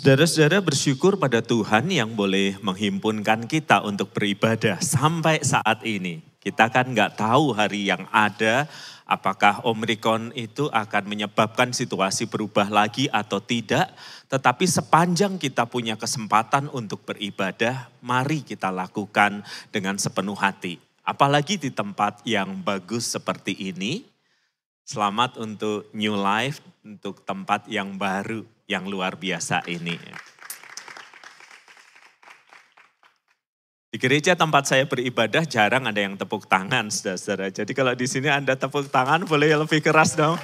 Saudara-saudara bersyukur pada Tuhan yang boleh menghimpunkan kita untuk beribadah sampai saat ini. Kita kan nggak tahu hari yang ada, apakah Omikron itu akan menyebabkan situasi berubah lagi atau tidak. Tetapi sepanjang kita punya kesempatan untuk beribadah, mari kita lakukan dengan sepenuh hati. Apalagi di tempat yang bagus seperti ini. Selamat untuk New Life, untuk tempat yang baru, yang luar biasa ini. Di gereja tempat saya beribadah jarang ada yang tepuk tangan, saudara-saudara. Jadi kalau di sini Anda tepuk tangan boleh lebih keras dong.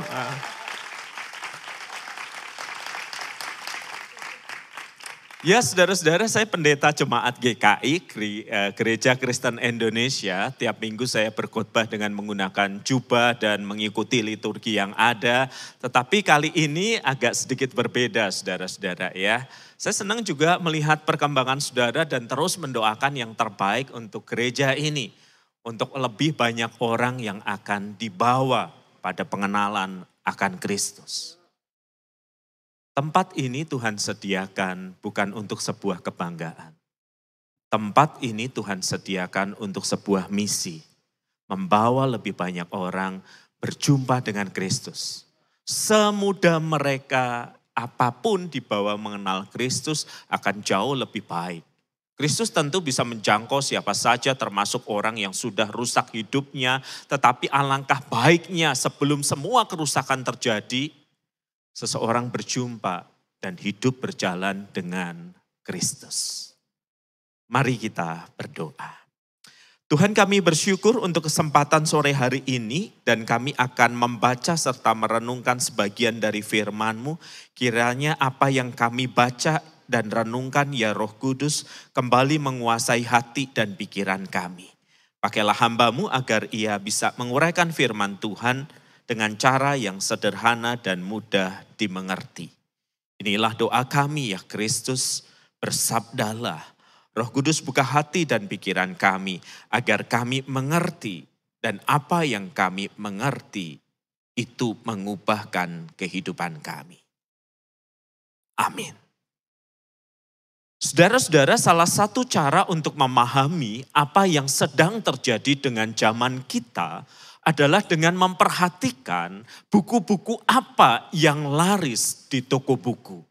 Ya saudara-saudara, saya pendeta jemaat GKI, Gereja Kristen Indonesia. Tiap minggu saya berkhotbah dengan menggunakan jubah dan mengikuti liturgi yang ada. Tetapi kali ini agak sedikit berbeda saudara-saudara ya. Saya senang juga melihat perkembangan saudara dan terus mendoakan yang terbaik untuk gereja ini. Untuk lebih banyak orang yang akan dibawa pada pengenalan akan Kristus. Tempat ini Tuhan sediakan bukan untuk sebuah kebanggaan. Tempat ini Tuhan sediakan untuk sebuah misi. Membawa lebih banyak orang berjumpa dengan Kristus. Semudah mereka apapun dibawa mengenal Kristus akan jauh lebih baik. Kristus tentu bisa menjangkau siapa saja termasuk orang yang sudah rusak hidupnya. Tetapi alangkah baiknya sebelum semua kerusakan terjadi, seseorang berjumpa dan hidup berjalan dengan Kristus. Mari kita berdoa. Tuhan, kami bersyukur untuk kesempatan sore hari ini dan kami akan membaca serta merenungkan sebagian dari firman-Mu. Kiranya apa yang kami baca dan renungkan ya Roh Kudus kembali menguasai hati dan pikiran kami. Pakailah hamba-Mu agar ia bisa menguraikan firman Tuhan dengan cara yang sederhana dan mudah dimengerti. Inilah doa kami ya Kristus, bersabdalah. Roh Kudus buka hati dan pikiran kami agar kami mengerti dan apa yang kami mengerti itu mengubahkan kehidupan kami. Amin. Saudara-saudara, salah satu cara untuk memahami apa yang sedang terjadi dengan zaman kita adalah dengan memperhatikan buku-buku apa yang laris di toko buku.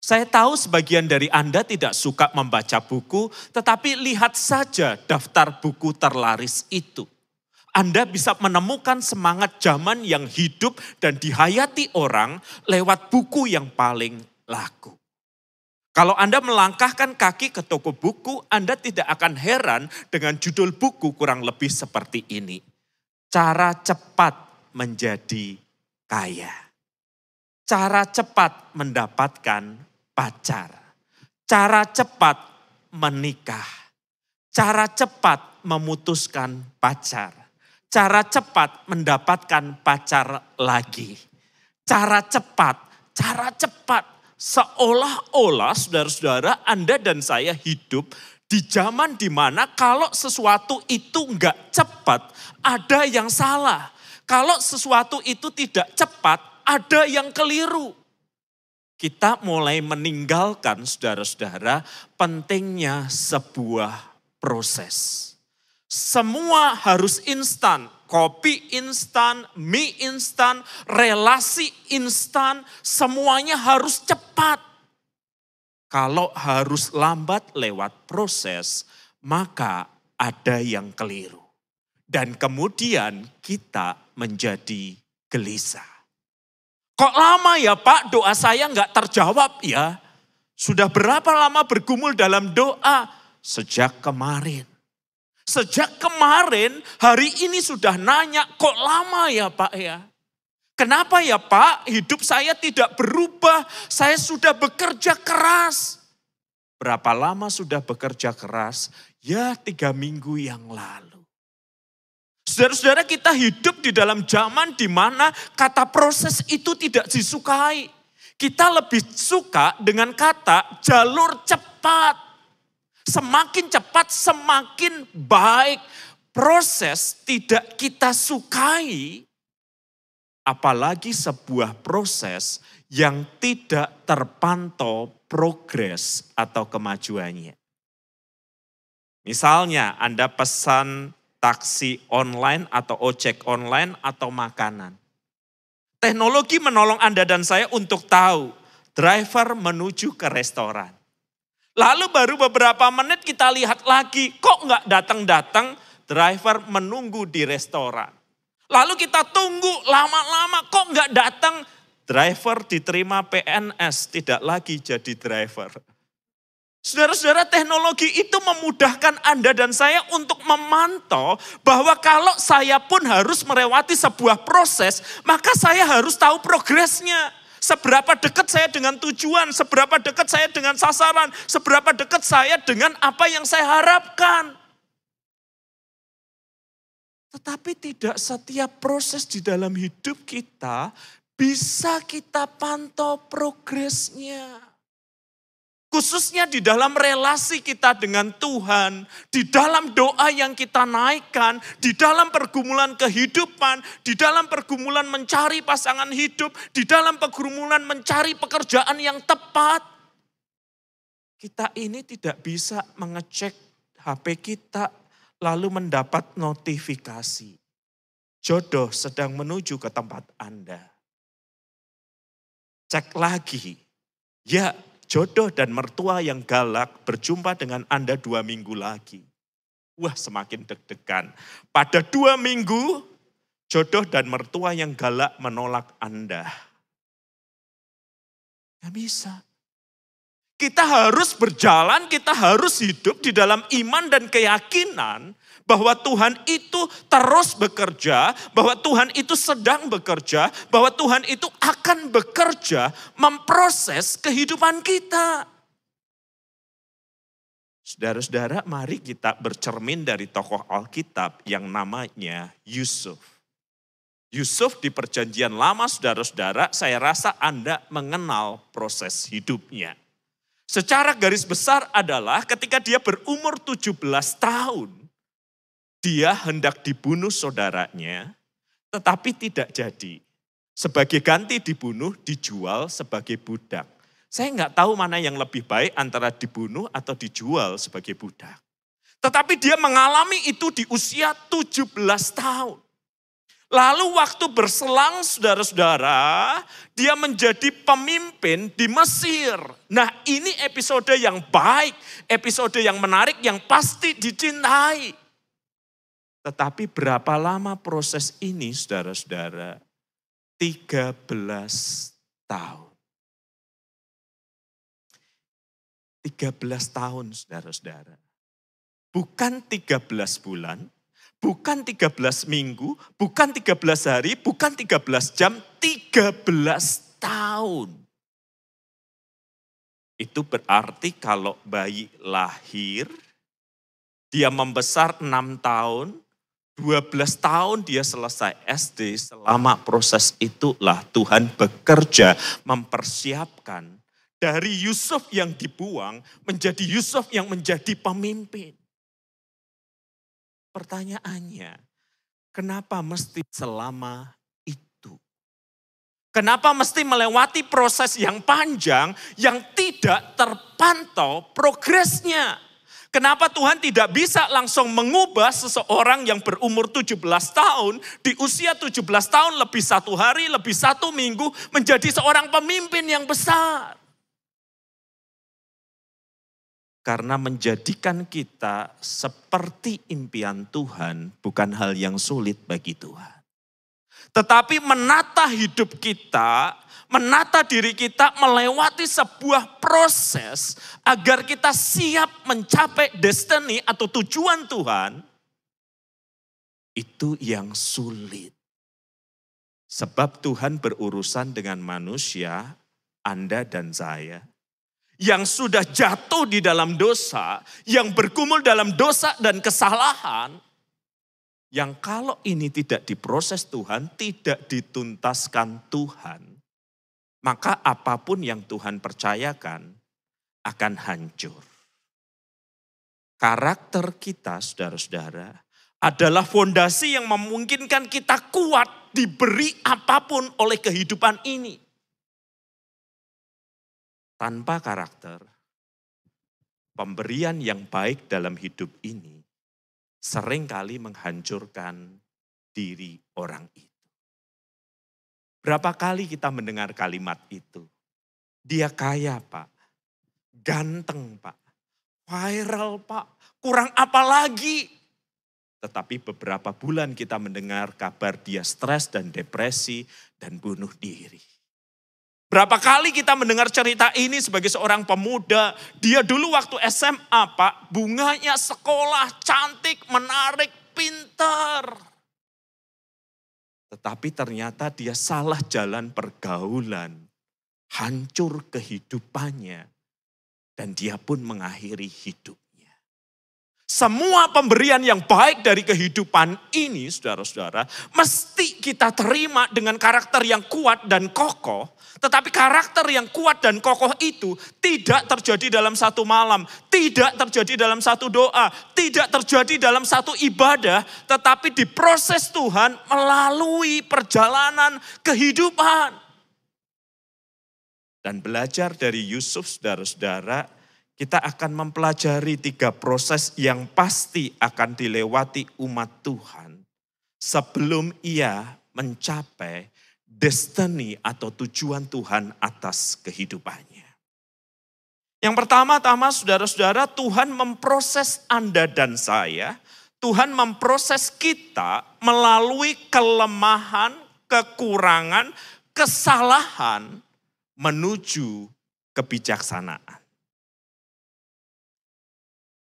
Saya tahu sebagian dari Anda tidak suka membaca buku, tetapi lihat saja daftar buku terlaris itu. Anda bisa menemukan semangat zaman yang hidup dan dihayati orang lewat buku yang paling laku. Kalau Anda melangkahkan kaki ke toko buku, Anda tidak akan heran dengan judul buku kurang lebih seperti ini. Cara cepat menjadi kaya. Cara cepat mendapatkan pacar. Cara cepat menikah. Cara cepat memutuskan pacar. Cara cepat mendapatkan pacar lagi. Cara cepat. Seolah-olah saudara-saudara Anda dan saya hidup di zaman dimana kalau sesuatu itu enggak cepat, ada yang salah. Kalau sesuatu itu tidak cepat, ada yang keliru. Kita mulai meninggalkan saudara-saudara pentingnya sebuah proses. Semua harus instan. Kopi instan, mie instan, relasi instan, semuanya harus cepat. Kalau harus lambat lewat proses, maka ada yang keliru. Dan kemudian kita menjadi gelisah. Kok lama ya Pak doa saya nggak terjawab ya? Sudah berapa lama bergumul dalam doa? Sejak kemarin. Sejak kemarin hari ini sudah nanya kok lama ya Pak ya? Kenapa ya Pak hidup saya tidak berubah, saya sudah bekerja keras. Berapa lama sudah bekerja keras? Ya 3 minggu yang lalu. Saudara-saudara kita hidup di dalam zaman di mana kata proses itu tidak disukai. Kita lebih suka dengan kata jalur cepat. Semakin cepat semakin baik. Proses tidak kita sukai. apalagi sebuah proses yang tidak terpantau progres atau kemajuannya. Misalnya Anda pesan taksi online atau ojek online atau makanan. Teknologi menolong Anda dan saya untuk tahu driver menuju ke restoran. Lalu baru beberapa menit kita lihat lagi, kok nggak datang-datang, driver menunggu di restoran. Lalu kita tunggu lama-lama, kok nggak datang, driver diterima PNS, tidak lagi jadi driver. Saudara-saudara, teknologi itu memudahkan Anda dan saya untuk memantau bahwa kalau saya pun harus melewati sebuah proses, maka saya harus tahu progresnya. Seberapa dekat saya dengan tujuan, seberapa dekat saya dengan sasaran, seberapa dekat saya dengan apa yang saya harapkan. Tetapi tidak setiap proses di dalam hidup kita bisa kita pantau progresnya. Khususnya di dalam relasi kita dengan Tuhan, di dalam doa yang kita naikkan, di dalam pergumulan kehidupan, di dalam pergumulan mencari pasangan hidup, di dalam pergumulan mencari pekerjaan yang tepat. Kita ini tidak bisa mengecek HP kita lalu mendapat notifikasi. Jodoh sedang menuju ke tempat Anda. Cek lagi, ya, jodoh dan mertua yang galak berjumpa dengan Anda 2 minggu lagi. Wah, semakin deg-degan. Pada 2 minggu, jodoh dan mertua yang galak menolak Anda. Gak bisa. Kita harus berjalan, kita harus hidup di dalam iman dan keyakinan bahwa Tuhan itu terus bekerja, bahwa Tuhan itu sedang bekerja, bahwa Tuhan itu akan bekerja memproses kehidupan kita. Saudara-saudara, mari kita bercermin dari tokoh Alkitab yang namanya Yusuf. Yusuf di perjanjian lama, saudara-saudara, saya rasa Anda mengenal proses hidupnya. Secara garis besar adalah ketika dia berumur 17 tahun, dia hendak dibunuh saudaranya, tetapi tidak jadi. Sebagai ganti dibunuh, dijual sebagai budak. Saya nggak tahu mana yang lebih baik antara dibunuh atau dijual sebagai budak. Tetapi dia mengalami itu di usia 17 tahun. Lalu waktu berselang saudara-saudara, dia menjadi pemimpin di Mesir. Nah, ini episode yang baik, episode yang menarik, yang pasti dicintai. Tetapi berapa lama proses ini saudara-saudara? 13 tahun. 13 tahun saudara-saudara. Bukan 13 bulan, bukan 13 minggu, bukan 13 hari, bukan 13 jam, 13 tahun. Itu berarti kalau bayi lahir, dia membesar 6 tahun, 12 tahun dia selesai SD, selama proses itulah Tuhan bekerja mempersiapkan dari Yusuf yang dibuang menjadi Yusuf yang menjadi pemimpin. Pertanyaannya, kenapa mesti selama itu? Kenapa mesti melewati proses yang panjang yang tidak terpantau progresnya? Kenapa Tuhan tidak bisa langsung mengubah seseorang yang berumur 17 tahun, di usia 17 tahun lebih 1 hari, lebih 1 minggu, menjadi seorang pemimpin yang besar? Karena menjadikan kita seperti impian Tuhan bukan hal yang sulit bagi Tuhan. Tetapi menata hidup kita, menata diri kita melewati sebuah proses agar kita siap mencapai destiny atau tujuan Tuhan, itu yang sulit. Sebab Tuhan berurusan dengan manusia, Anda dan saya, yang sudah jatuh di dalam dosa, yang bergumul dalam dosa dan kesalahan, yang kalau ini tidak diproses Tuhan, tidak dituntaskan Tuhan, maka apapun yang Tuhan percayakan akan hancur. Karakter kita, saudara-saudara, adalah fondasi yang memungkinkan kita kuat diberi apapun oleh kehidupan ini. Tanpa karakter, pemberian yang baik dalam hidup ini seringkali menghancurkan diri orang itu. Berapa kali kita mendengar kalimat itu? Dia kaya, Pak. Ganteng, Pak. Viral, Pak. Kurang apa lagi? Tetapi beberapa bulan kita mendengar kabar dia stres dan depresi dan bunuh diri. Berapa kali kita mendengar cerita ini sebagai seorang pemuda. Dia dulu waktu SMA, Pak. Bunganya sekolah, cantik, menarik, pintar. Tetapi ternyata dia salah jalan pergaulan. Hancur kehidupannya. Dan dia pun mengakhiri hidupnya. Semua pemberian yang baik dari kehidupan ini, saudara-saudara, mesti kita terima dengan karakter yang kuat dan kokoh. Tetapi karakter yang kuat dan kokoh itu tidak terjadi dalam satu malam, tidak terjadi dalam satu doa, tidak terjadi dalam satu ibadah, tetapi diproses Tuhan melalui perjalanan kehidupan. Dan belajar dari Yusuf, saudara-saudara, kita akan mempelajari 3 proses yang pasti akan dilewati umat Tuhan sebelum ia mencapai destiny atau tujuan Tuhan atas kehidupannya. Yang pertama-tama, saudara-saudara, Tuhan memproses Anda dan saya, Tuhan memproses kita melalui kelemahan, kekurangan, kesalahan menuju kebijaksanaan.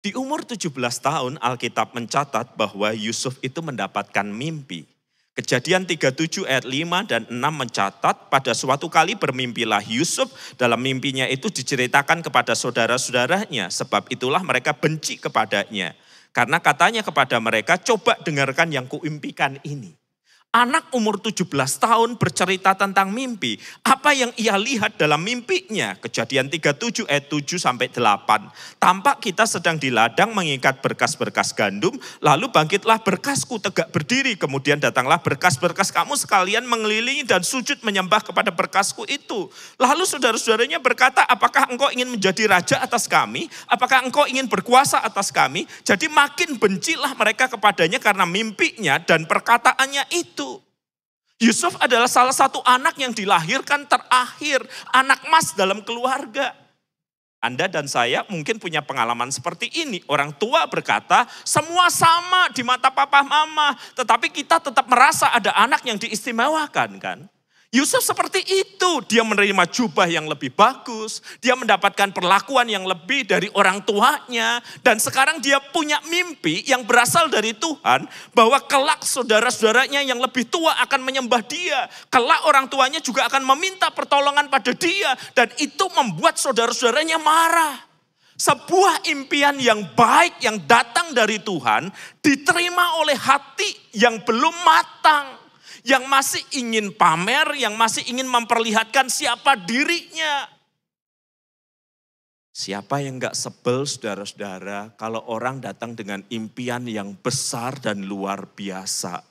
Di umur 17 tahun Alkitab mencatat bahwa Yusuf itu mendapatkan mimpi. Kejadian 37 ayat 5 dan 6 mencatat pada suatu kali bermimpilah Yusuf, dalam mimpinya itu diceritakan kepada saudara-saudaranya, sebab itulah mereka benci kepadanya. Karena katanya kepada mereka, coba dengarkan yang kuimpikan ini. Anak umur 17 tahun bercerita tentang mimpi. Apa yang ia lihat dalam mimpinya? Kejadian 37 ayat 7 sampai 8. Tampak kita sedang di ladang mengikat berkas-berkas gandum. Lalu bangkitlah berkasku tegak berdiri. Kemudian datanglah berkas-berkas kamu sekalian mengelilingi dan sujud menyembah kepada berkasku itu. Lalu saudara-saudaranya berkata, apakah engkau ingin menjadi raja atas kami? Apakah engkau ingin berkuasa atas kami? Jadi makin bencilah mereka kepadanya karena mimpinya dan perkataannya itu. Yusuf adalah salah satu anak yang dilahirkan terakhir, anak emas dalam keluarga. Anda dan saya mungkin punya pengalaman seperti ini. Orang tua berkata, semua sama di mata papa mama, tetapi kita tetap merasa ada anak yang diistimewakan, kan? Yusuf seperti itu, dia menerima jubah yang lebih bagus, dia mendapatkan perlakuan yang lebih dari orang tuanya, dan sekarang dia punya mimpi yang berasal dari Tuhan, bahwa kelak saudara-saudaranya yang lebih tua akan menyembah dia, kelak orang tuanya juga akan meminta pertolongan pada dia, dan itu membuat saudara-saudaranya marah. Sebuah impian yang baik yang datang dari Tuhan, diterima oleh hati yang belum matang, yang masih ingin pamer, yang masih ingin memperlihatkan siapa dirinya. Siapa yang gak sebel, saudara-saudara, kalau orang datang dengan impian yang besar dan luar biasa.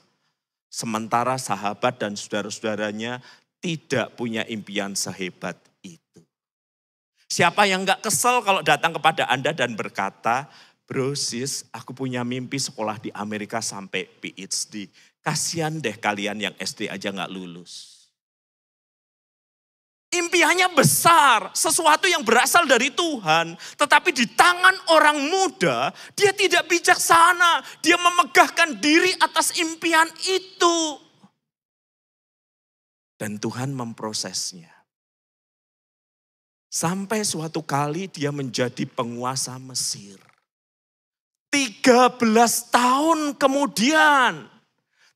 Sementara sahabat dan saudara-saudaranya tidak punya impian sehebat itu. Siapa yang gak kesel kalau datang kepada Anda dan berkata, bro sis, aku punya mimpi sekolah di Amerika sampai PhD. Kasihan deh kalian yang SD aja gak lulus. Impiannya besar, sesuatu yang berasal dari Tuhan. Tetapi di tangan orang muda, dia tidak bijaksana. Dia memegahkan diri atas impian itu. Dan Tuhan memprosesnya. Sampai suatu kali dia menjadi penguasa Mesir. 13 tahun kemudian.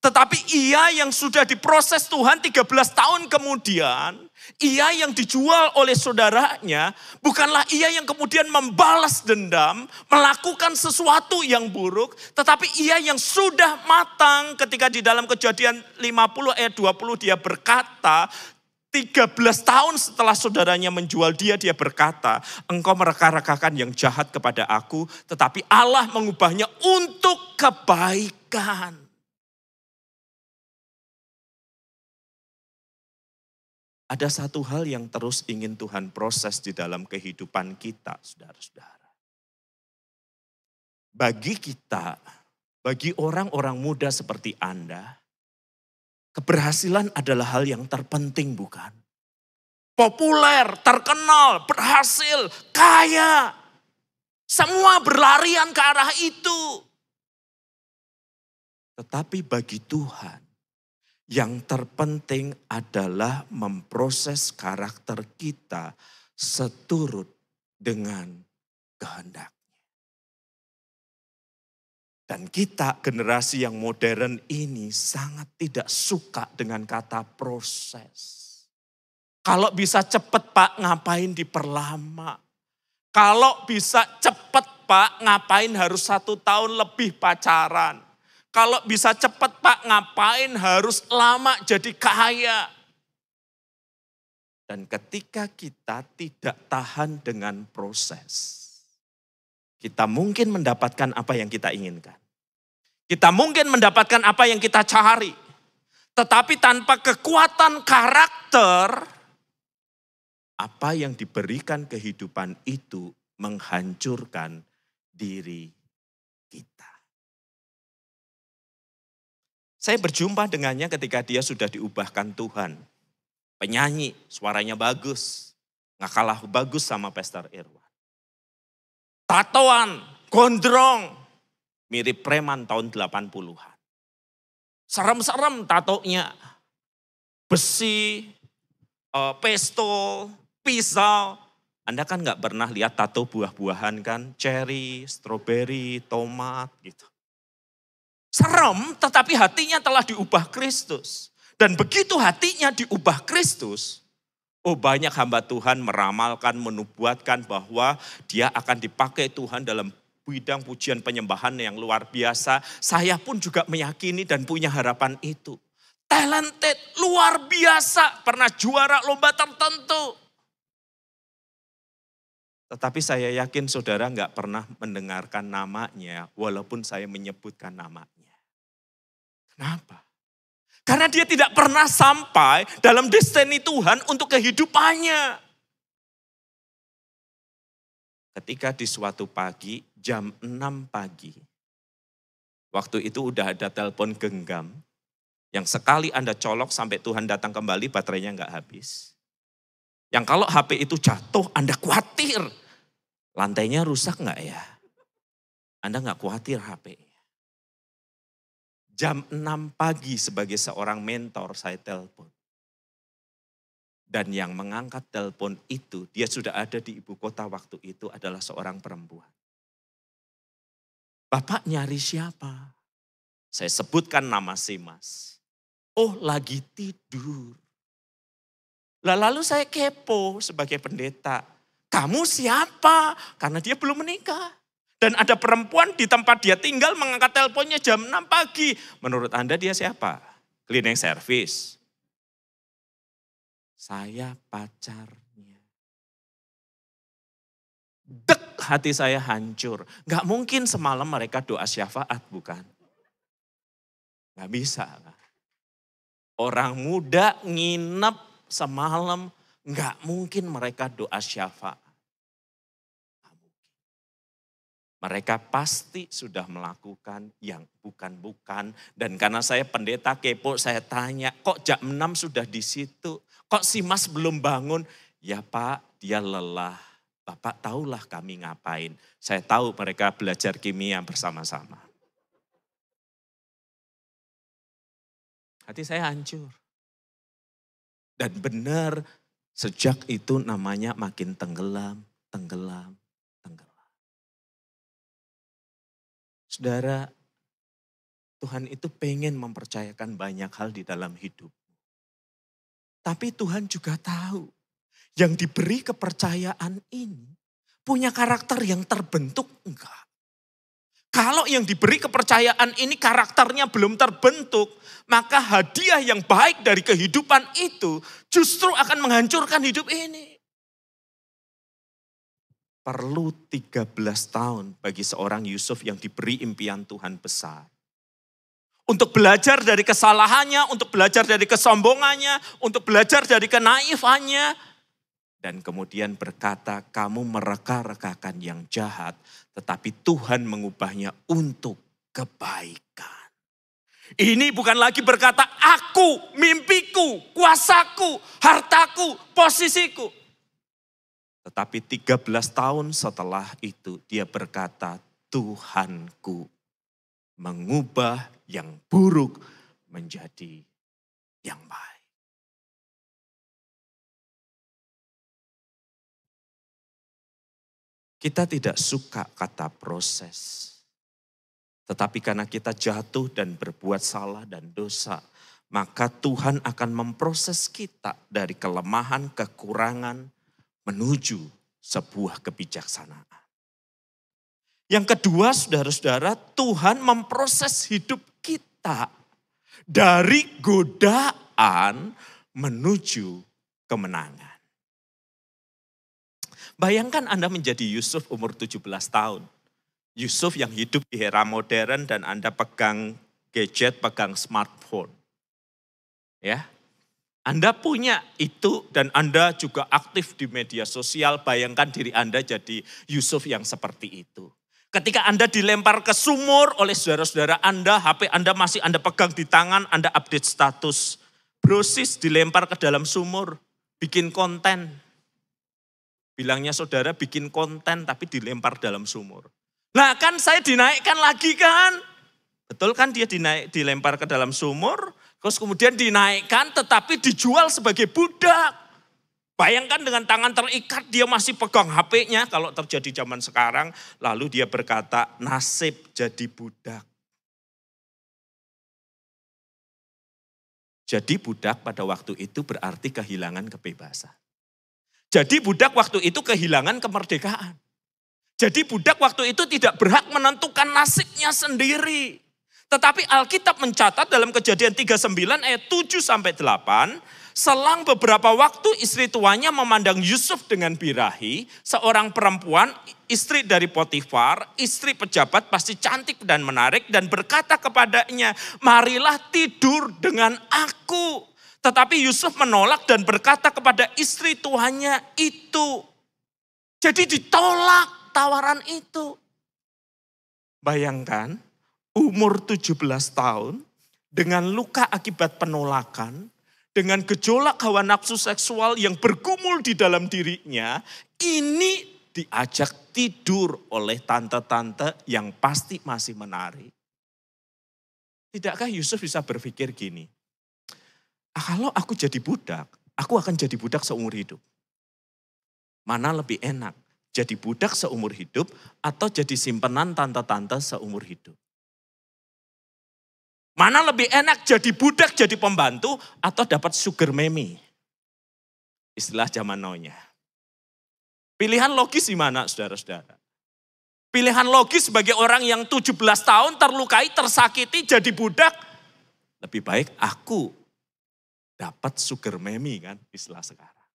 Tetapi ia yang sudah diproses Tuhan 13 tahun kemudian, ia yang dijual oleh saudaranya, bukanlah ia yang kemudian membalas dendam, melakukan sesuatu yang buruk, tetapi ia yang sudah matang ketika di dalam Kejadian 50 ayat 20 dia berkata, 13 tahun setelah saudaranya menjual dia berkata, engkau mereka-rekakan yang jahat kepada aku, tetapi Allah mengubahnya untuk kebaikan. Ada satu hal yang terus ingin Tuhan proses di dalam kehidupan kita, saudara-saudara. Bagi kita, bagi orang-orang muda seperti Anda, keberhasilan adalah hal yang terpenting, bukan? Populer, terkenal, berhasil, kaya. Semua berlarian ke arah itu. Tetapi bagi Tuhan, yang terpenting adalah memproses karakter kita seturut dengan kehendak. Dan kita generasi yang modern ini sangat tidak suka dengan kata proses. Kalau bisa cepat Pak, ngapain diperlama? Kalau bisa cepat Pak, ngapain harus 1 tahun lebih pacaran? Kalau bisa cepat Pak, ngapain harus lama jadi kaya? Dan ketika kita tidak tahan dengan proses, kita mungkin mendapatkan apa yang kita inginkan. Kita mungkin mendapatkan apa yang kita cari. Tetapi tanpa kekuatan karakter, apa yang diberikan kehidupan itu menghancurkan diri kita. Saya berjumpa dengannya ketika dia sudah diubahkan Tuhan. Penyanyi, suaranya bagus. Nggak kalah bagus sama Pastor Irwan. Tatoan, gondrong, mirip preman tahun 80-an. Serem-serem tatonya. Besi, pistol, pisau. Anda kan nggak pernah lihat tato buah-buahan kan? Cherry, strawberry, tomat gitu. Serem, tetapi hatinya telah diubah Kristus. Dan begitu hatinya diubah Kristus, banyak hamba Tuhan meramalkan, menubuatkan bahwa dia akan dipakai Tuhan dalam bidang pujian penyembahan yang luar biasa. Saya pun juga meyakini dan punya harapan itu. Talented, luar biasa, pernah juara lomba tertentu. Tetapi saya yakin saudara nggak pernah mendengarkan namanya, walaupun saya menyebutkan namanya. Kenapa? Karena dia tidak pernah sampai dalam destiny Tuhan untuk kehidupannya. Ketika di suatu pagi, jam 6 pagi, waktu itu udah ada telepon genggam, yang sekali Anda colok sampai Tuhan datang kembali, baterainya nggak habis. Yang kalau HP itu jatuh, Anda khawatir, lantainya rusak nggak ya? Anda nggak khawatir HP. Jam 6 pagi sebagai seorang mentor saya telepon. Dan yang mengangkat telepon itu, dia sudah ada di ibu kota waktu itu adalah seorang perempuan. Bapak nyari siapa? Saya sebutkan nama si Mas. Oh, lagi tidur. Lalu saya kepo sebagai pendeta. Kamu siapa? Karena dia belum menikah. Dan ada perempuan di tempat dia tinggal mengangkat teleponnya jam 6 pagi. Menurut Anda dia siapa? Cleaning service. Saya pacarnya. Dek, hati saya hancur. Gak mungkin semalam mereka doa syafaat, bukan? Gak bisa. Orang muda nginep semalam, gak mungkin mereka doa syafaat. Mereka pasti sudah melakukan yang bukan-bukan. Dan karena saya pendeta kepo, saya tanya, kok jam 6 sudah di situ? Kok si Mas belum bangun? Ya Pak, dia lelah. Bapak tahulah kami ngapain. Saya tahu mereka belajar kimia bersama-sama. Hati saya hancur. Dan benar, sejak itu namanya makin tenggelam. Saudara, Tuhan itu pengen mempercayakan banyak hal di dalam hidup. Tapi Tuhan juga tahu yang diberi kepercayaan ini punya karakter yang terbentuk enggak. Kalau yang diberi kepercayaan ini karakternya belum terbentuk, maka hadiah yang baik dari kehidupan itu justru akan menghancurkan hidup ini. Perlu 13 tahun bagi seorang Yusuf yang diberi impian Tuhan besar. Untuk belajar dari kesalahannya, untuk belajar dari kesombongannya, untuk belajar dari kenaifannya. Dan kemudian berkata, kamu mereka-rekakan yang jahat, tetapi Tuhan mengubahnya untuk kebaikan. Ini bukan lagi berkata, aku, mimpiku, kuasaku, hartaku, posisiku. Tetapi 13 tahun setelah itu dia berkata, Tuhanku mengubah yang buruk menjadi yang baik. Kita tidak suka kata proses. Tetapi karena kita jatuh dan berbuat salah dan dosa, maka Tuhan akan memproses kita dari kelemahan, kekurangan, menuju sebuah kebijaksanaan. Yang kedua, saudara-saudara, Tuhan memproses hidup kita dari godaan menuju kemenangan. Bayangkan Anda menjadi Yusuf umur 17 tahun. Yusuf yang hidup di era modern dan Anda pegang gadget, pegang smartphone. Ya, Anda punya itu dan Anda juga aktif di media sosial. Bayangkan diri Anda jadi Yusuf yang seperti itu. Ketika Anda dilempar ke sumur oleh saudara-saudara Anda, HP Anda masih Anda pegang di tangan, Anda update status. Brosis dilempar ke dalam sumur, bikin konten. Bilangnya saudara bikin konten tapi dilempar dalam sumur. Nah kan saya dinaikkan lagi kan. Betul kan dia dilempar ke dalam sumur. Terus kemudian dinaikkan tetapi dijual sebagai budak. Bayangkan dengan tangan terikat dia masih pegang HP-nya. Kalau terjadi zaman sekarang lalu dia berkata nasib jadi budak. Jadi budak pada waktu itu berarti kehilangan kebebasan. Jadi budak waktu itu kehilangan kemerdekaan. Jadi budak waktu itu tidak berhak menentukan nasibnya sendiri. Tetapi Alkitab mencatat dalam Kejadian 39 ayat 7 sampai 8, selang beberapa waktu istri tuanya memandang Yusuf dengan birahi, seorang perempuan, istri dari Potifar, istri pejabat pasti cantik dan menarik dan berkata kepadanya, marilah tidur dengan aku. Tetapi Yusuf menolak dan berkata kepada istri tuannya itu. Jadi ditolak tawaran itu. Bayangkan umur 17 tahun dengan luka akibat penolakan, dengan gejolak hawa nafsu seksual yang bergumul di dalam dirinya, ini diajak tidur oleh tante-tante yang pasti masih menarik. Tidakkah Yusuf bisa berpikir gini, kalau aku jadi budak, aku akan jadi budak seumur hidup. Mana lebih enak, jadi budak seumur hidup atau jadi simpenan tante-tante seumur hidup? Mana lebih enak, jadi budak, jadi pembantu atau dapat sugar mami? Istilah zaman now-nya. Pilihan logis di mana saudara-saudara? Pilihan logis sebagai orang yang 17 tahun terlukai, tersakiti, jadi budak. Lebih baik aku dapat sugar mami kan istilah sekarang.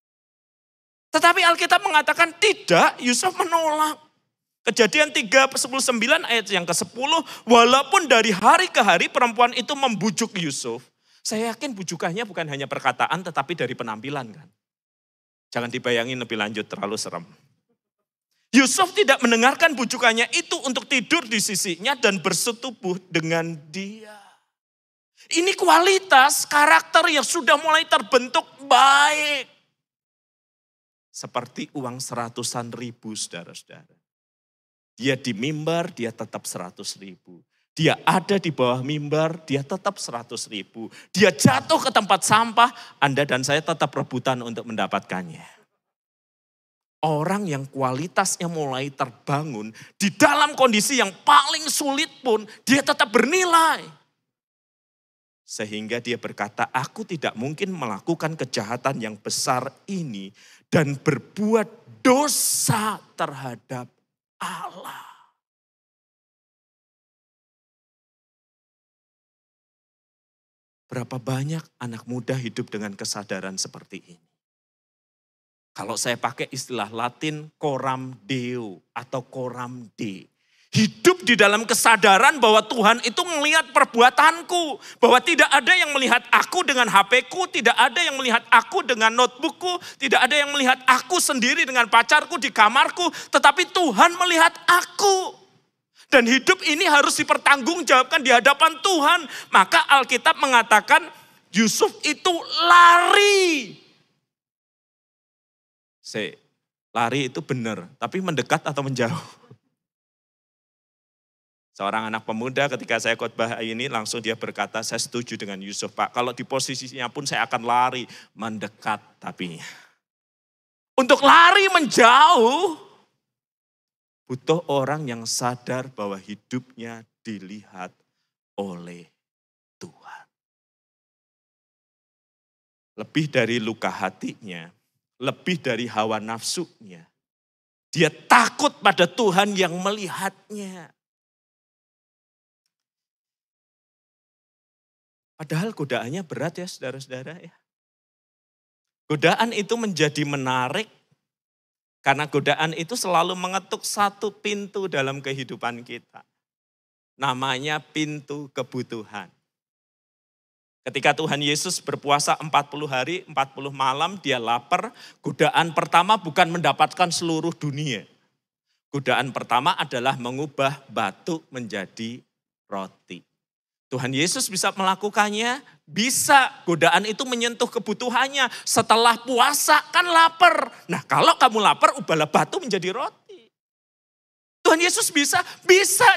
Tetapi Alkitab mengatakan tidak, Yusuf menolak. Kejadian 3:19 ayat yang ke-10, walaupun dari hari ke hari perempuan itu membujuk Yusuf. Saya yakin bujukannya bukan hanya perkataan tetapi dari penampilan kan. Jangan dibayangin lebih lanjut, terlalu serem. Yusuf tidak mendengarkan bujukannya itu untuk tidur di sisinya dan bersetubuh dengan dia. Ini kualitas karakter yang sudah mulai terbentuk baik. Seperti uang 100-an ribu saudara-saudara. Dia di mimbar, dia tetap 100 ribu. Dia ada di bawah mimbar, dia tetap 100 ribu. Dia jatuh ke tempat sampah, Anda dan saya tetap rebutan untuk mendapatkannya. Orang yang kualitasnya mulai terbangun, di dalam kondisi yang paling sulit pun, dia tetap bernilai. Sehingga dia berkata, aku tidak mungkin melakukan kejahatan yang besar ini dan berbuat dosa terhadap Allah. Berapa banyak anak muda hidup dengan kesadaran seperti ini. Kalau saya pakai istilah Latin, coram deo atau coram de. Hidup di dalam kesadaran bahwa Tuhan itu melihat perbuatanku. Bahwa tidak ada yang melihat aku dengan HP-ku, tidak ada yang melihat aku dengan notebookku, tidak ada yang melihat aku sendiri dengan pacarku di kamarku, tetapi Tuhan melihat aku. Dan hidup ini harus dipertanggungjawabkan di hadapan Tuhan. Maka Alkitab mengatakan Yusuf itu lari. Lari itu benar, tapi mendekat atau menjauh? Seorang anak pemuda ketika saya khotbah ini langsung dia berkata, saya setuju dengan Yusuf, Pak. Kalau di posisinya pun saya akan lari, mendekat tapi. Untuk lari menjauh, butuh orang yang sadar bahwa hidupnya dilihat oleh Tuhan. Lebih dari luka hatinya, lebih dari hawa nafsunya. Dia takut pada Tuhan yang melihatnya. Padahal godaannya berat ya saudara-saudara ya. Godaan itu menjadi menarik karena godaan itu selalu mengetuk satu pintu dalam kehidupan kita. Namanya pintu kebutuhan. Ketika Tuhan Yesus berpuasa 40 hari, 40 malam, dia lapar. Godaan pertama bukan mendapatkan seluruh dunia. Godaan pertama adalah mengubah batu menjadi roti. Tuhan Yesus bisa melakukannya, bisa godaan itu menyentuh kebutuhannya. Setelah puasa kan lapar. Nah kalau kamu lapar, ubahlah batu menjadi roti. Tuhan Yesus bisa,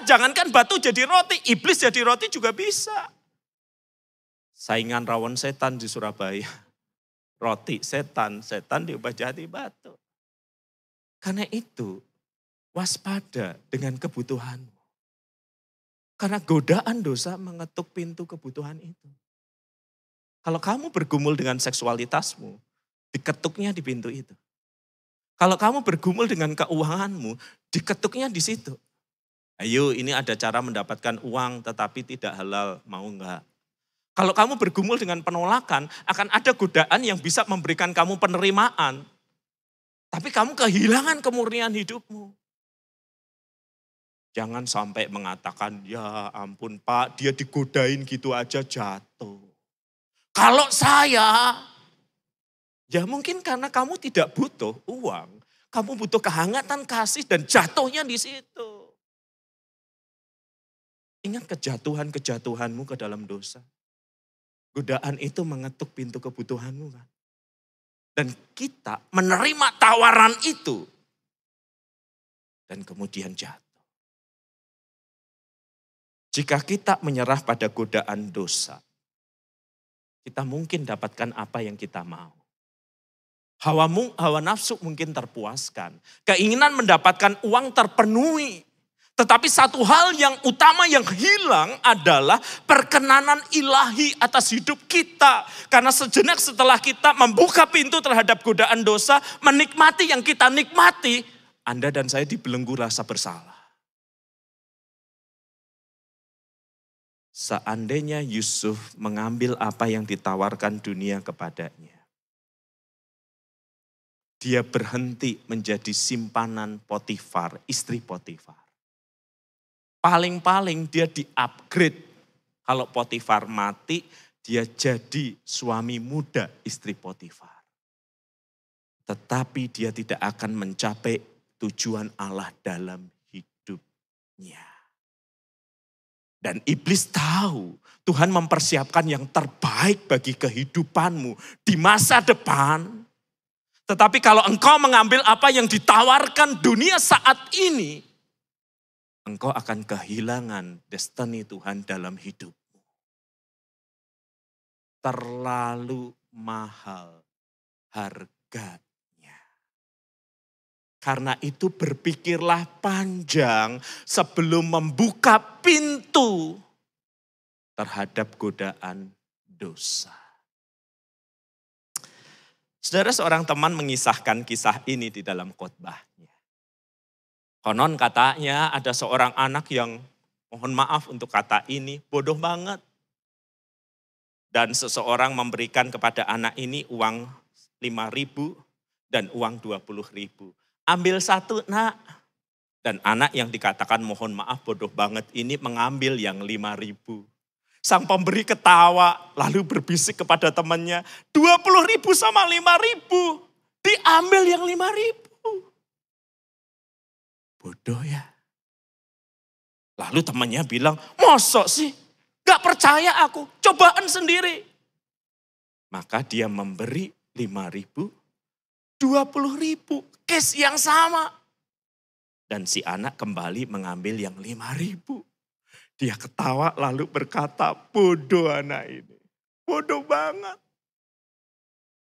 jangankan batu jadi roti, iblis jadi roti juga bisa. Saingan rawon setan di Surabaya. Roti setan diubah jadi batu. Karena itu, waspada dengan kebutuhanmu. Karena godaan dosa mengetuk pintu kebutuhan itu. Kalau kamu bergumul dengan seksualitasmu, diketuknya di pintu itu. Kalau kamu bergumul dengan keuanganmu, diketuknya di situ. Ayo ini ada cara mendapatkan uang tetapi tidak halal, mau enggak? Kalau kamu bergumul dengan penolakan, akan ada godaan yang bisa memberikan kamu penerimaan. Tapi kamu kehilangan kemurnian hidupmu. Jangan sampai mengatakan, ya ampun Pak, dia digodain gitu aja jatuh. Kalau saya, ya mungkin karena kamu tidak butuh uang. Kamu butuh kehangatan kasih dan jatuhnya di situ. Ingat kejatuhanmu ke dalam dosa. Godaan itu mengetuk pintu kebutuhanmu kan. Dan kita menerima tawaran itu. Dan kemudian jatuh. Jika kita menyerah pada godaan dosa, kita mungkin dapatkan apa yang kita mau. Hawa nafsu mungkin terpuaskan. Keinginan mendapatkan uang terpenuhi. Tetapi satu hal yang utama yang hilang adalah perkenanan ilahi atas hidup kita. Karena sejenak setelah kita membuka pintu terhadap godaan dosa, menikmati yang kita nikmati, Anda dan saya dibelenggu rasa bersalah. Seandainya Yusuf mengambil apa yang ditawarkan dunia kepadanya, dia berhenti menjadi simpanan Potifar, istri Potifar. Paling-paling dia di-upgrade. Kalau Potifar mati, dia jadi suami muda istri Potifar. Tetapi dia tidak akan mencapai tujuan Allah dalam hidupnya. Dan iblis tahu Tuhan mempersiapkan yang terbaik bagi kehidupanmu di masa depan. Tetapi kalau engkau mengambil apa yang ditawarkan dunia saat ini, engkau akan kehilangan destiny Tuhan dalam hidupmu. Terlalu mahal harganya. Karena itu berpikirlah panjang sebelum membuka pintu terhadap godaan dosa. Saudara, seorang teman mengisahkan kisah ini di dalam khotbahnya. Konon katanya ada seorang anak yang, mohon maaf untuk kata ini, bodoh banget. Dan seseorang memberikan kepada anak ini uang 5.000 dan uang 20.000. Ambil satu nak. Dan anak yang dikatakan mohon maaf bodoh banget ini mengambil yang 5.000. Sang pemberi ketawa lalu berbisik kepada temannya, 20.000 sama 5.000. Diambil yang 5.000. Bodoh ya. Lalu temannya bilang, mosok sih? Gak percaya aku, cobaan sendiri. Maka dia memberi 5.000, 20.000, case yang sama. Dan si anak kembali mengambil yang 5.000. Dia ketawa lalu berkata, bodoh anak ini, bodoh banget.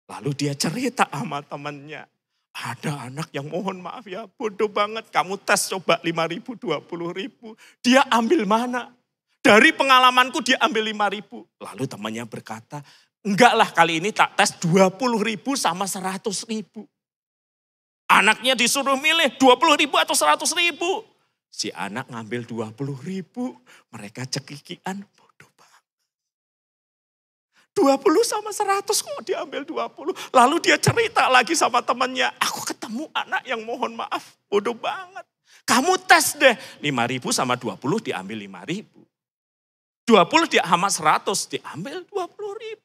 Lalu dia cerita sama temannya, ada anak yang mohon maaf ya, bodoh banget, kamu tes coba 5.000, 20.000, dia ambil mana? Dari pengalamanku dia ambil 5.000. Lalu temannya berkata, enggak lah kali ini tak tes 20.000 sama 100.000. Anaknya disuruh milih 20.000 atau 100.000. Si anak ngambil 20.000, mereka cekikian, bodoh banget. 20 sama 100 kok diambil 20. Lalu dia cerita lagi sama temannya, aku ketemu anak yang mohon maaf, bodoh banget. Kamu tes deh, 5.000 sama 20 diambil 5.000. 20 dia sama 100, diambil 20.000.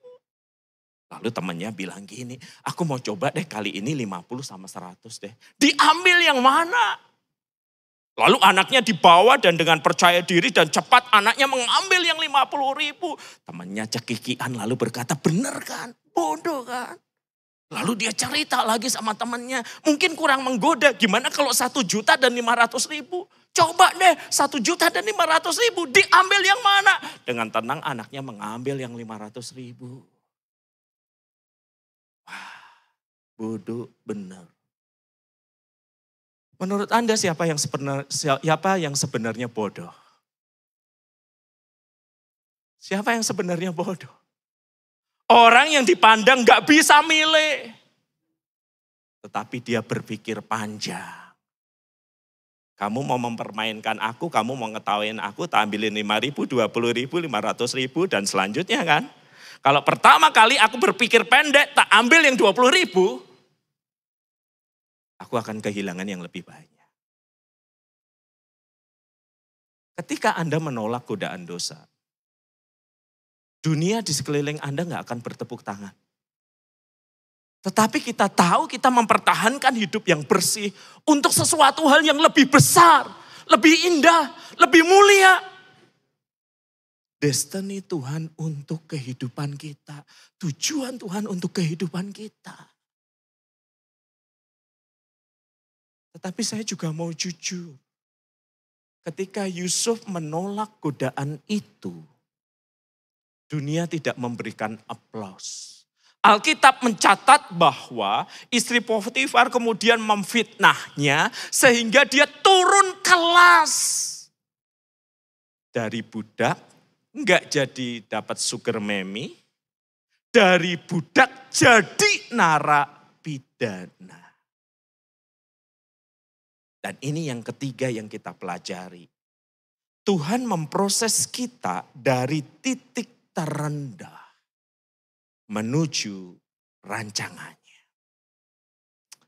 Lalu temannya bilang gini, aku mau coba deh kali ini 50 sama 100 deh. Diambil yang mana? Lalu anaknya dibawa dan dengan percaya diri dan cepat anaknya mengambil yang 50.000. Temannya cekikian lalu berkata, bener kan? Bodoh kan? Lalu dia cerita lagi sama temannya, mungkin kurang menggoda, gimana kalau 1 juta dan 500.000? Coba deh 1 juta dan 500.000, diambil yang mana? Dengan tenang anaknya mengambil yang 500.000. Wah, bodoh benar. Menurut Anda siapa yang sebenarnya bodoh? Siapa yang sebenarnya bodoh? Orang yang dipandang gak bisa milih. Tetapi dia berpikir panjang. Kamu mau mempermainkan aku, kamu mau ngetawain aku, tak ambilin 5.000, 20.000, 500.000 dan selanjutnya kan. Kalau pertama kali aku berpikir pendek, tak ambil yang 20.000, aku akan kehilangan yang lebih banyak. Ketika Anda menolak godaan dosa, dunia di sekeliling Anda gak akan bertepuk tangan. Tetapi kita tahu kita mempertahankan hidup yang bersih untuk sesuatu hal yang lebih besar, lebih indah, lebih mulia. Destiny Tuhan untuk kehidupan kita, tujuan Tuhan untuk kehidupan kita. Tetapi saya juga mau jujur, ketika Yusuf menolak godaan itu, dunia tidak memberikan aplaus. Alkitab mencatat bahwa istri Potifar kemudian memfitnahnya sehingga dia turun kelas. Dari budak enggak jadi dapat sugar mami, dari budak jadi narapidana. Dan ini yang ketiga yang kita pelajari. Tuhan memproses kita dari titik terendah menuju rancangannya.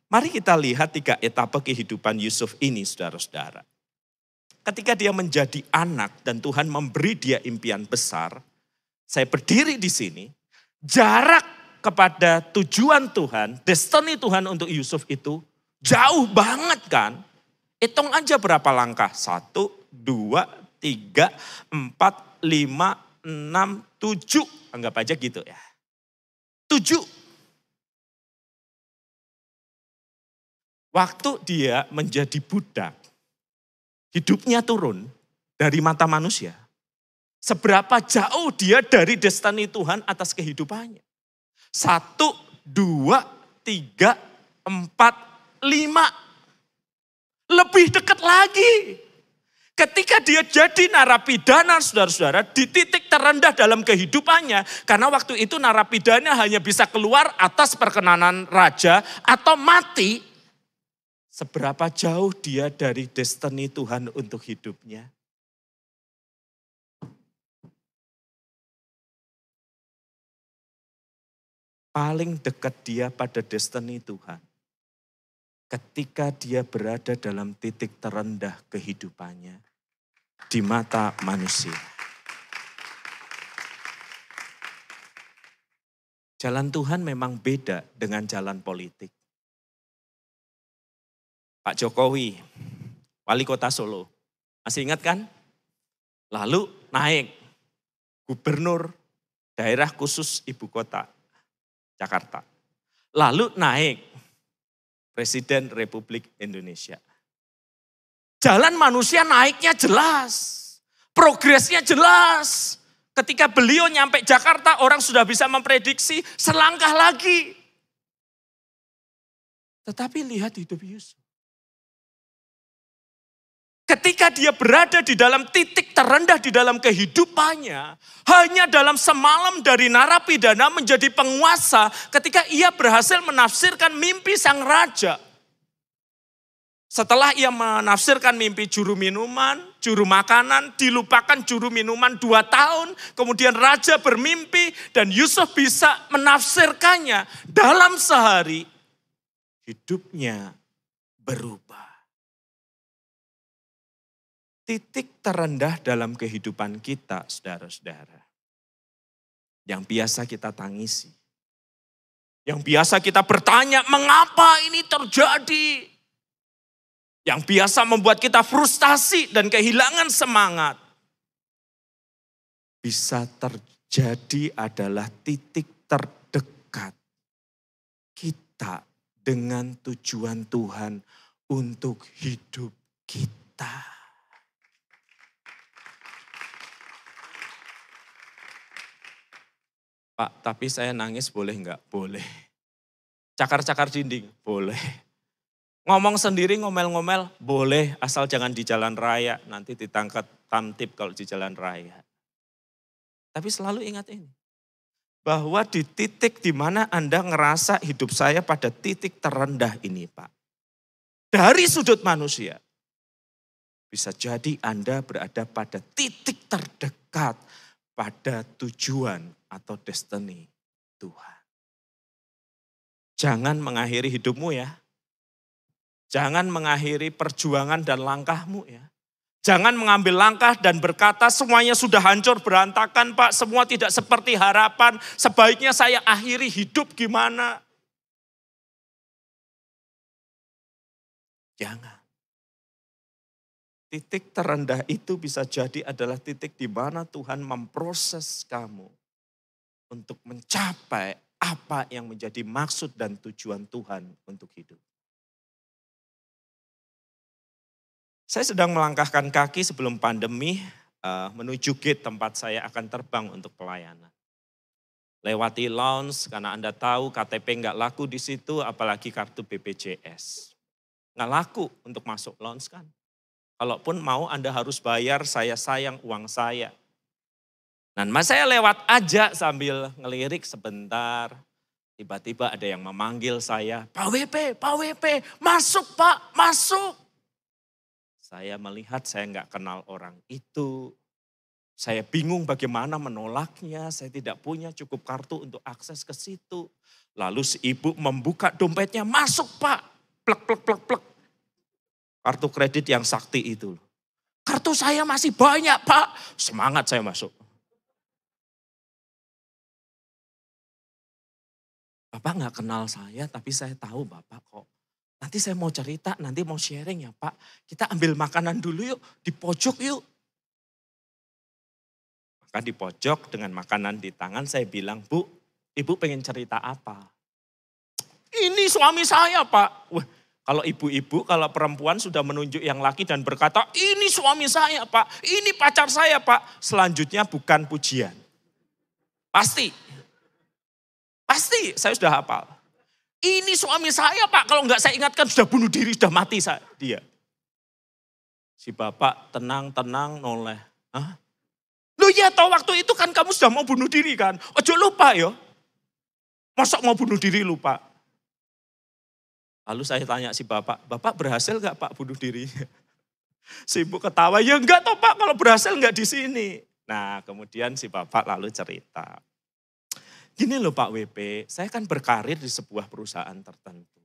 Mari kita lihat 3 etapa kehidupan Yusuf ini, saudara-saudara. Ketika dia menjadi anak dan Tuhan memberi dia impian besar, saya berdiri di sini, jarak kepada tujuan Tuhan, destiny Tuhan untuk Yusuf itu jauh banget kan. Hitung aja berapa langkah, 1, 2, 3, 4, 5, 6, 7, anggap aja gitu ya. 7. Waktu dia menjadi budak, hidupnya turun dari mata manusia. Seberapa jauh dia dari destiny Tuhan atas kehidupannya. 1, 2, 3, 4, 5. Lebih dekat lagi. Ketika dia jadi narapidana, saudara-saudara, di titik terendah dalam kehidupannya, karena waktu itu narapidana hanya bisa keluar atas perkenanan raja atau mati. Seberapa jauh dia dari destiny Tuhan untuk hidupnya? paling dekat dia pada destiny Tuhan. Ketika dia berada dalam titik terendah kehidupannya di mata manusia. Jalan Tuhan memang beda dengan jalan politik. Pak Jokowi, wali kota Solo, masih ingat kan? Lalu naik gubernur daerah khusus ibu kota Jakarta. Lalu naik Presiden Republik Indonesia. Jalan manusia naiknya jelas, progresnya jelas. Ketika beliau nyampe Jakarta, orang sudah bisa memprediksi selangkah lagi. Tetapi lihat hidup Yusuf. Ketika dia berada di dalam titik terendah di dalam kehidupannya, hanya dalam semalam dari narapidana menjadi penguasa ketika ia berhasil menafsirkan mimpi sang raja. Setelah ia menafsirkan mimpi juru minuman, juru makanan, dilupakan juru minuman 2 tahun, kemudian raja bermimpi dan Yusuf bisa menafsirkannya dalam sehari, hidupnya berubah. Titik terendah dalam kehidupan kita, saudara-saudara. Yang biasa kita tangisi. Yang biasa kita bertanya, mengapa ini terjadi? Yang biasa membuat kita frustasi dan kehilangan semangat. Bisa terjadi adalah titik terdekat kita dengan tujuan Tuhan untuk hidup kita. Pak, tapi saya nangis boleh enggak? Boleh. Cakar-cakar dinding? Boleh. Ngomong sendiri, ngomel-ngomel? Boleh, asal jangan di jalan raya. Nanti ditangkap tamtip kalau di jalan raya. Tapi selalu ingat ini. Bahwa di titik di mana Anda ngerasa hidup saya pada titik terendah ini, Pak. Dari sudut manusia. Bisa jadi Anda berada pada titik terdekat pada tujuan atau destiny Tuhan. Jangan mengakhiri hidupmu ya. Jangan mengakhiri perjuangan dan langkahmu ya. Jangan mengambil langkah dan berkata semuanya sudah hancur berantakan Pak. Semua tidak seperti harapan. Sebaiknya saya akhiri hidup gimana. Jangan. Titik terendah itu bisa jadi adalah titik di mana Tuhan memproses kamu untuk mencapai apa yang menjadi maksud dan tujuan Tuhan untuk hidup. Saya sedang melangkahkan kaki sebelum pandemi menuju gate tempat saya akan terbang untuk pelayanan. Lewati lounge karena Anda tahu KTP nggak laku di situ apalagi kartu BPJS. Nggak laku untuk masuk lounge kan. Kalaupun mau Anda harus bayar, saya sayang uang saya. Dan mas saya lewat aja sambil ngelirik sebentar. Tiba-tiba ada yang memanggil saya, Pak WP, masuk Pak, masuk. Saya melihat saya nggak kenal orang itu. Saya bingung bagaimana menolaknya, saya tidak punya cukup kartu untuk akses ke situ. Lalu si ibu membuka dompetnya, masuk Pak, plek, plek, plek, plek. Kartu kredit yang sakti itu. Kartu saya masih banyak Pak. Semangat saya masuk. Bapak nggak kenal saya tapi saya tahu Bapak kok. Nanti saya mau cerita, nanti mau sharing ya Pak. Kita ambil makanan dulu yuk, di pojok yuk. Maka di pojok dengan makanan di tangan saya bilang, Bu, Ibu pengen cerita apa? Ini suami saya Pak. Wah, kalau ibu-ibu, kalau perempuan sudah menunjuk yang laki dan berkata, ini suami saya Pak, ini pacar saya Pak. Selanjutnya bukan pujian. Pasti, saya sudah hafal. Ini suami saya Pak, kalau enggak saya ingatkan sudah bunuh diri, sudah mati dia. Si bapak tenang-tenang noleh. Hah? Loh ya toh waktu itu kan kamu sudah mau bunuh diri kan. Ojo lupa ya. Masa mau bunuh diri lupa. Lalu saya tanya si bapak berhasil gak Pak bunuh diri? Si ibu ketawa, ya enggak toh Pak kalau berhasil enggak di sini. Nah kemudian si bapak lalu cerita. Gini loh Pak WP, saya kan berkarir di sebuah perusahaan tertentu.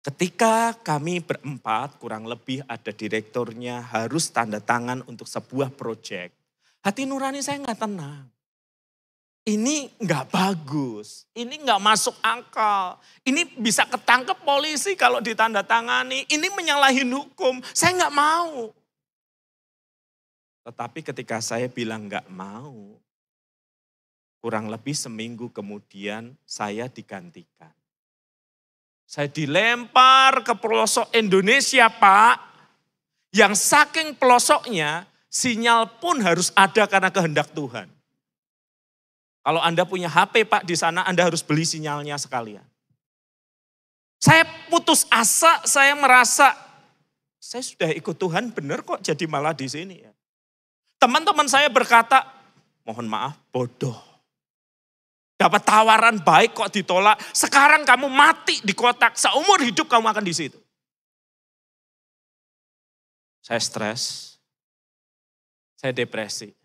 Ketika kami berempat, kurang lebih ada direkturnya, harus tanda tangan untuk sebuah proyek. Hati nurani saya nggak tenang. Ini nggak bagus, ini nggak masuk akal. Ini bisa ketangkep polisi kalau ditandatangani, ini menyalahi hukum, saya nggak mau. Tetapi ketika saya bilang nggak mau, kurang lebih seminggu kemudian saya digantikan. Saya dilempar ke pelosok Indonesia Pak, yang saking pelosoknya sinyal pun harus ada karena kehendak Tuhan. Kalau Anda punya HP Pak di sana, Anda harus beli sinyalnya sekalian. Saya putus asa, saya merasa saya sudah ikut Tuhan benar kok jadi malah di sini ya. Teman-teman saya berkata, mohon maaf bodoh. Dapat tawaran baik kok ditolak. Sekarang kamu mati di kotak. Seumur hidup kamu akan di situ. Saya stres. Saya depresi.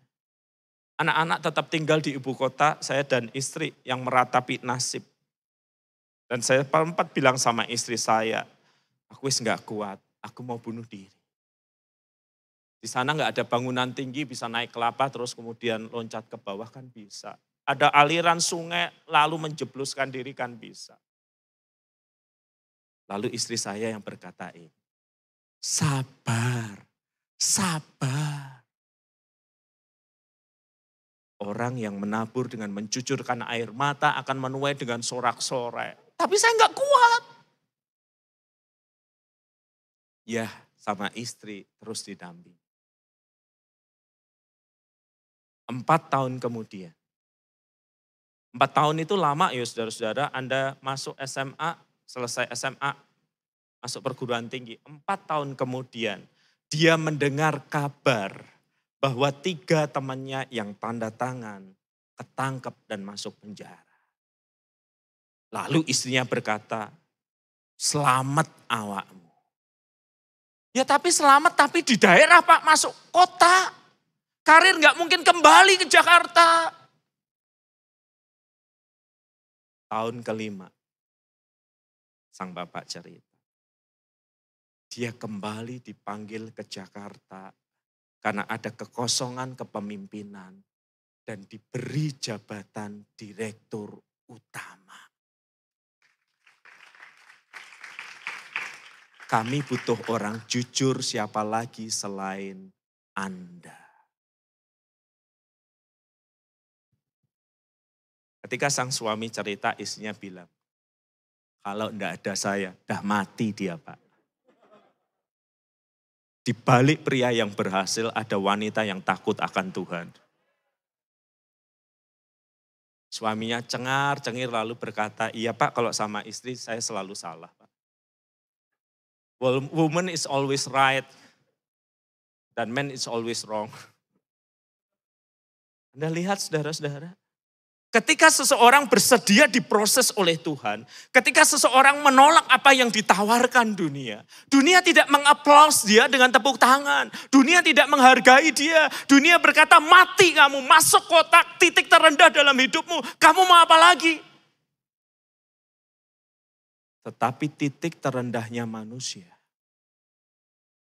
Anak-anak tetap tinggal di ibu kota. Saya dan istri yang meratapi nasib. Dan saya sempat bilang sama istri saya, aku wis gak kuat. Aku mau bunuh diri. Di sana gak ada bangunan tinggi bisa naik kelapa terus kemudian loncat ke bawah kan bisa. Ada aliran sungai lalu menjebluskan diri kan bisa. Lalu istri saya yang berkata ini, sabar, sabar. Orang yang menabur dengan mencucurkan air mata akan menuai dengan sorak-sorai. Tapi saya gak kuat. Ya sama istri terus didamping. 4 tahun kemudian. 4 tahun itu lama ya saudara-saudara, Anda masuk SMA, selesai SMA, masuk perguruan tinggi. 4 tahun kemudian, dia mendengar kabar bahwa 3 temannya yang tanda tangan, ketangkep dan masuk penjara. Lalu istrinya berkata, selamat awakmu. Ya tapi selamat, tapi di daerah Pak, masuk kota. Karir gak mungkin kembali ke Jakarta. Tahun kelima, sang bapak cerita. Dia kembali dipanggil ke Jakarta karena ada kekosongan kepemimpinan dan diberi jabatan direktur utama. Kami butuh orang jujur, siapa lagi selain Anda. Ketika sang suami cerita, istrinya bilang, kalau enggak ada saya, dah mati dia Pak. Di balik pria yang berhasil ada wanita yang takut akan Tuhan. Suaminya cengar-cengir lalu berkata, iya Pak kalau sama istri saya selalu salah Pak. Well, woman is always right, dan man is always wrong. Anda lihat saudara-saudara. Ketika seseorang bersedia diproses oleh Tuhan, ketika seseorang menolak apa yang ditawarkan dunia, dunia tidak mengaplaus dia dengan tepuk tangan, dunia tidak menghargai dia, dunia berkata mati kamu, masuk kotak, titik terendah dalam hidupmu, kamu mau apa lagi? Tetapi titik terendahnya manusia,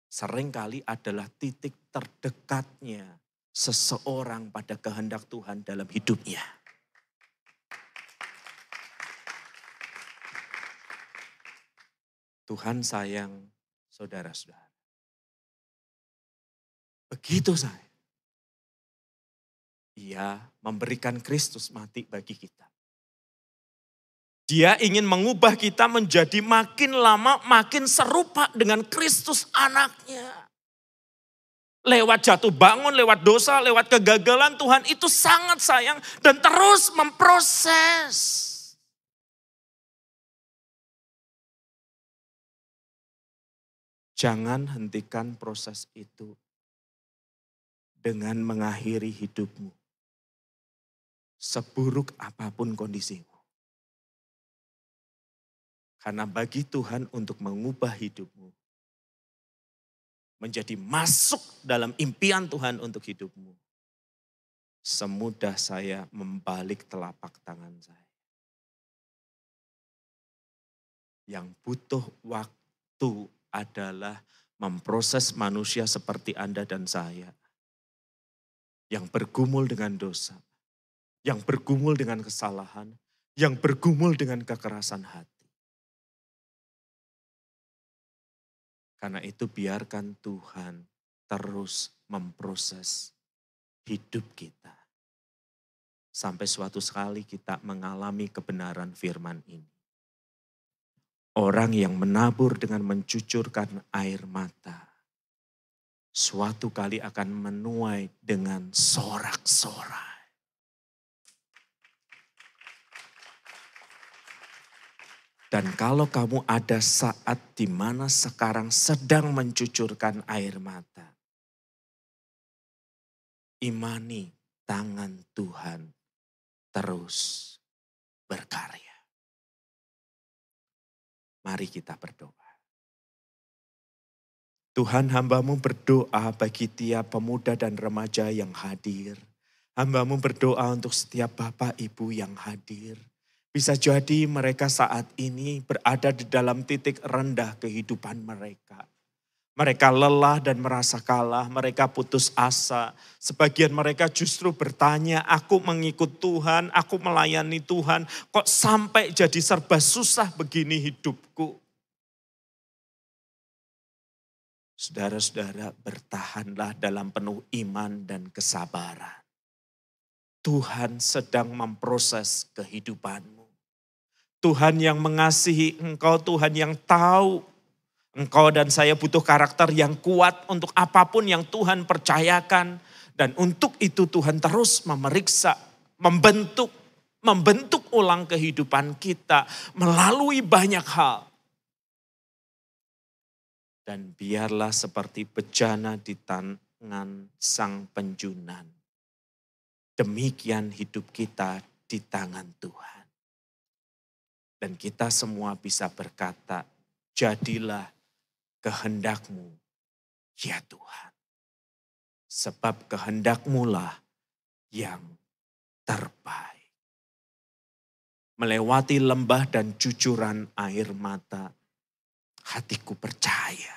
seringkali adalah titik terdekatnya seseorang pada kehendak Tuhan dalam hidupnya. Tuhan sayang saudara-saudara. Begitu saya. Ia memberikan Kristus mati bagi kita. Dia ingin mengubah kita menjadi makin lama makin serupa dengan Kristus anaknya. Lewat jatuh bangun, lewat dosa, lewat kegagalan, Tuhan itu sangat sayang dan terus memproses. Jangan hentikan proses itu dengan mengakhiri hidupmu. Seburuk apapun kondisimu. Karena bagi Tuhan untuk mengubah hidupmu, menjadi masuk dalam impian Tuhan untuk hidupmu, semudah saya membalik telapak tangan saya. Yang butuh waktu adalah memproses manusia seperti Anda dan saya. Yang bergumul dengan dosa, yang bergumul dengan kesalahan, yang bergumul dengan kekerasan hati. Karena itu biarkan Tuhan terus memproses hidup kita. Sampai suatu sekali kita mengalami kebenaran firman ini. Orang yang menabur dengan mencucurkan air mata, suatu kali akan menuai dengan sorak-sorai. Dan kalau kamu ada saat di mana sekarang sedang mencucurkan air mata, imani tangan Tuhan terus berkarya. Mari kita berdoa. Tuhan, hamba-Mu berdoa bagi tiap pemuda dan remaja yang hadir. Hamba-Mu berdoa untuk setiap bapak ibu yang hadir. Bisa jadi mereka saat ini berada di dalam titik rendah kehidupan mereka. Mereka lelah dan merasa kalah, mereka putus asa. Sebagian mereka justru bertanya, aku mengikut Tuhan, aku melayani Tuhan. Kok sampai jadi serba susah begini hidupku? Saudara-saudara, bertahanlah dalam penuh iman dan kesabaran. Tuhan sedang memproses kehidupanmu. Tuhan yang mengasihi engkau, Tuhan yang tahu engkau dan saya butuh karakter yang kuat untuk apapun yang Tuhan percayakan. Dan untuk itu Tuhan terus memeriksa, membentuk ulang kehidupan kita melalui banyak hal. Dan biarlah seperti bejana di tangan sang penjunan. Demikian hidup kita di tangan Tuhan. Dan kita semua bisa berkata, jadilah kehendak-Mu, ya Tuhan. Sebab kehendak-Mu lah yang terbaik. Melewati lembah dan cucuran air mata, hatiku percaya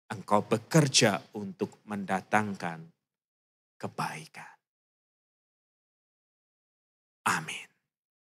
Engkau bekerja untuk mendatangkan kebaikan. Amin.